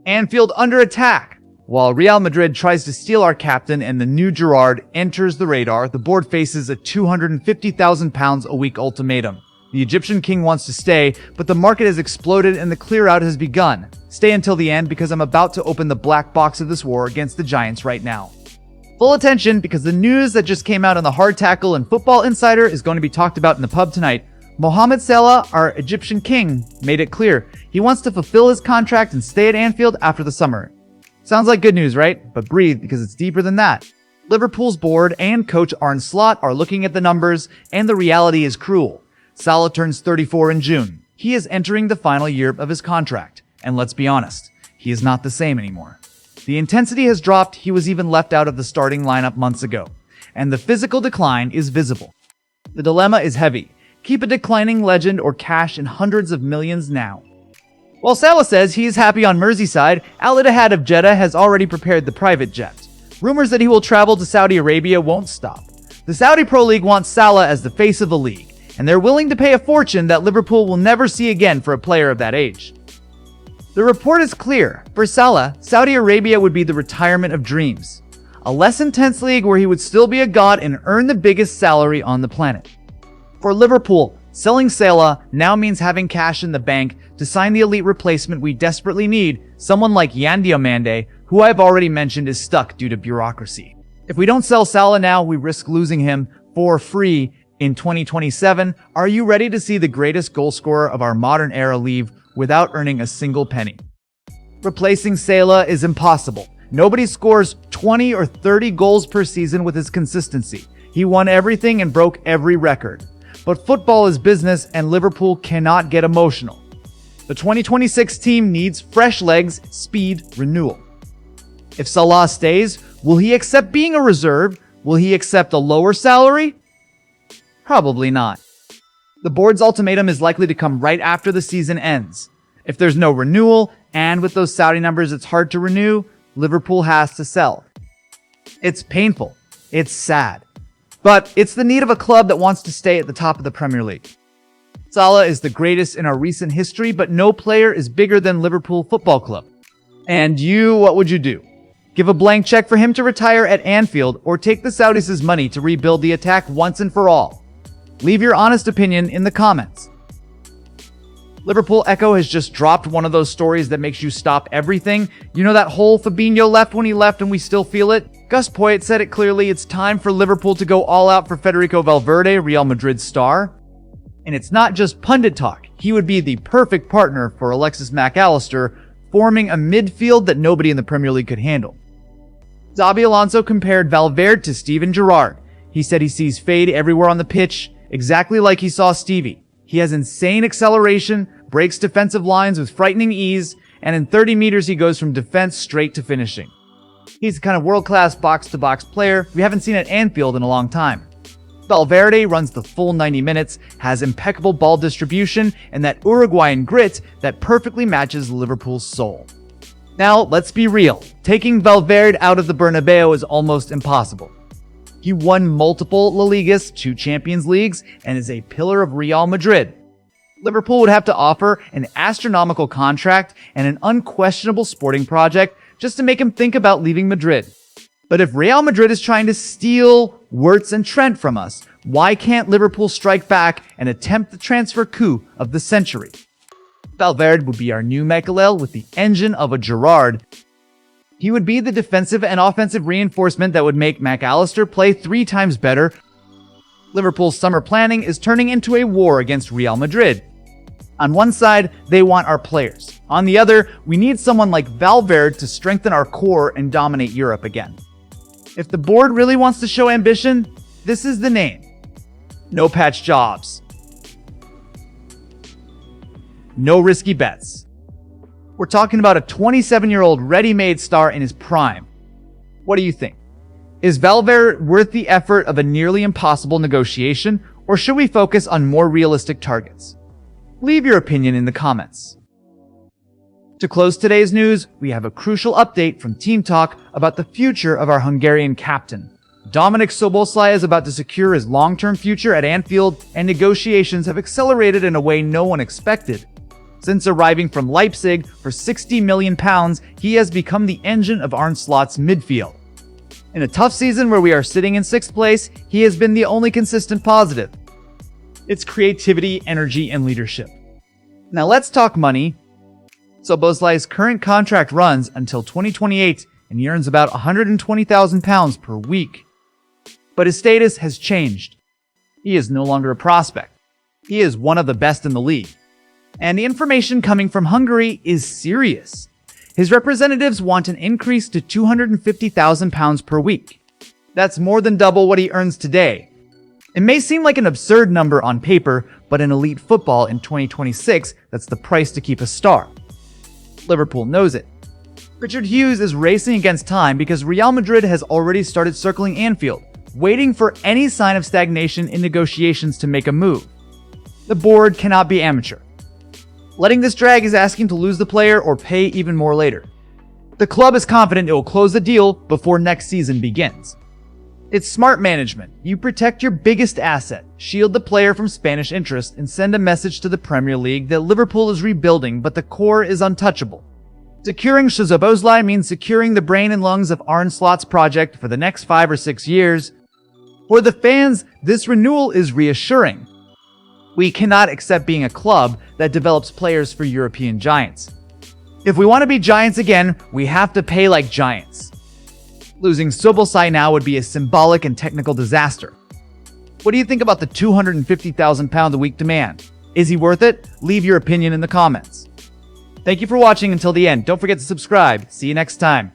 Anfield under attack. While Real Madrid tries to steal our captain and the new Gerrard enters the radar, the board faces a £250,000 a week ultimatum. The Egyptian king wants to stay, but the market has exploded and the clear-out has begun. Stay until the end because I'm about to open the black box of this war against the Giants right now. Full attention because the news that just came out on the Hard Tackle and Football Insider is going to be talked about in the pub tonight. Mohamed Salah, our Egyptian king, made it clear he wants to fulfill his contract and stay at Anfield after the summer. Sounds like good news, right? But breathe because it's deeper than that. Liverpool's board and coach Arne Slot are looking at the numbers and the reality is cruel. Salah turns 34 in June. He is entering the final year of his contract. And let's be honest, he is not the same anymore. The intensity has dropped, he was even left out of the starting lineup months ago. And the physical decline is visible. The dilemma is heavy. Keep a declining legend or cash in hundreds of millions now. While Salah says he is happy on Merseyside, Al-Ittihad of Jeddah has already prepared the private jet. Rumors that he will travel to Saudi Arabia won't stop. The Saudi Pro League wants Salah as the face of the league, and they're willing to pay a fortune that Liverpool will never see again for a player of that age. The report is clear. For Salah, Saudi Arabia would be the retirement of dreams. A less intense league where he would still be a god and earn the biggest salary on the planet. For Liverpool, selling Salah now means having cash in the bank to sign the elite replacement we desperately need, someone like Yan Diomande, who I've already mentioned is stuck due to bureaucracy. If we don't sell Salah now, we risk losing him for free in 2027. Are you ready to see the greatest goal scorer of our modern era leave without earning a single penny? Replacing Salah is impossible. Nobody scores 20 or 30 goals per season with his consistency. He won everything and broke every record. But football is business and Liverpool cannot get emotional. The 2026 team needs fresh legs, speed, renewal. If Salah stays, will he accept being a reserve? Will he accept a lower salary? Probably not. The board's ultimatum is likely to come right after the season ends. If there's no renewal, and with those Saudi numbers it's hard to renew, Liverpool has to sell. It's painful. It's sad. But it's the need of a club that wants to stay at the top of the Premier League. Salah is the greatest in our recent history, but no player is bigger than Liverpool Football Club. And you, what would you do? Give a blank check for him to retire at Anfield or take the Saudis' money to rebuild the attack once and for all? Leave your honest opinion in the comments. Liverpool Echo has just dropped one of those stories that makes you stop everything. You know that whole Fabinho left when he left and we still feel it? Gus Poyet said it clearly, it's time for Liverpool to go all out for Federico Valverde, Real Madrid's star. And it's not just pundit talk. He would be the perfect partner for Alexis McAllister, forming a midfield that nobody in the Premier League could handle. Xabi Alonso compared Valverde to Steven Gerrard. He said he sees fade everywhere on the pitch, exactly like he saw Stevie. He has insane acceleration, breaks defensive lines with frightening ease, and in 30 meters he goes from defense straight to finishing. He's the kind of world-class box-to-box player we haven't seen at Anfield in a long time. Valverde runs the full 90 minutes, has impeccable ball distribution, and that Uruguayan grit that perfectly matches Liverpool's soul. Now, let's be real. Taking Valverde out of the Bernabeu is almost impossible. He won multiple La Ligas, 2 Champions Leagues, and is a pillar of Real Madrid. Liverpool would have to offer an astronomical contract and an unquestionable sporting project just to make him think about leaving Madrid. But if Real Madrid is trying to steal Wirtz and Trent from us, why can't Liverpool strike back and attempt the transfer coup of the century? Valverde would be our new Makelele with the engine of a Gerrard. He would be the defensive and offensive reinforcement that would make McAllister play 3 times better. Liverpool's summer planning is turning into a war against Real Madrid. On one side, they want our players. On the other, we need someone like Valverde to strengthen our core and dominate Europe again. If the board really wants to show ambition, this is the name. No patch jobs. No risky bets. We're talking about a 27-year-old ready-made star in his prime. What do you think? Is Valverde worth the effort of a nearly impossible negotiation, or should we focus on more realistic targets? Leave your opinion in the comments. To close today's news, we have a crucial update from Team Talk about the future of our Hungarian captain. Dominik Szoboszlai is about to secure his long-term future at Anfield, and negotiations have accelerated in a way no one expected. Since arriving from Leipzig for £60 million, he has become the engine of Arne Slot's midfield. In a tough season where we are sitting in 6th place, he has been the only consistent positive. It's creativity, energy, and leadership. Now let's talk money. Szoboszlai's current contract runs until 2028 and he earns about £120,000 per week. But his status has changed. He is no longer a prospect. He is one of the best in the league. And the information coming from Hungary is serious. His representatives want an increase to £250,000 per week. That's more than double what he earns today. It may seem like an absurd number on paper, but in elite football in 2026, that's the price to keep a star. Liverpool knows it. Richard Hughes is racing against time because Real Madrid has already started circling Anfield, waiting for any sign of stagnation in negotiations to make a move. The board cannot be amateur. Letting this drag is asking to lose the player or pay even more later. The club is confident it will close the deal before next season begins. It's smart management. You protect your biggest asset, shield the player from Spanish interest, and send a message to the Premier League that Liverpool is rebuilding, but the core is untouchable. Securing Szoboszlai means securing the brain and lungs of Arne Slot's project for the next 5 or 6 years. For the fans, this renewal is reassuring. We cannot accept being a club that develops players for European giants. If we want to be giants again, we have to pay like giants. Losing Szoboszlai now would be a symbolic and technical disaster. What do you think about the £250,000 a week demand? Is he worth it? Leave your opinion in the comments. Thank you for watching until the end. Don't forget to subscribe. See you next time.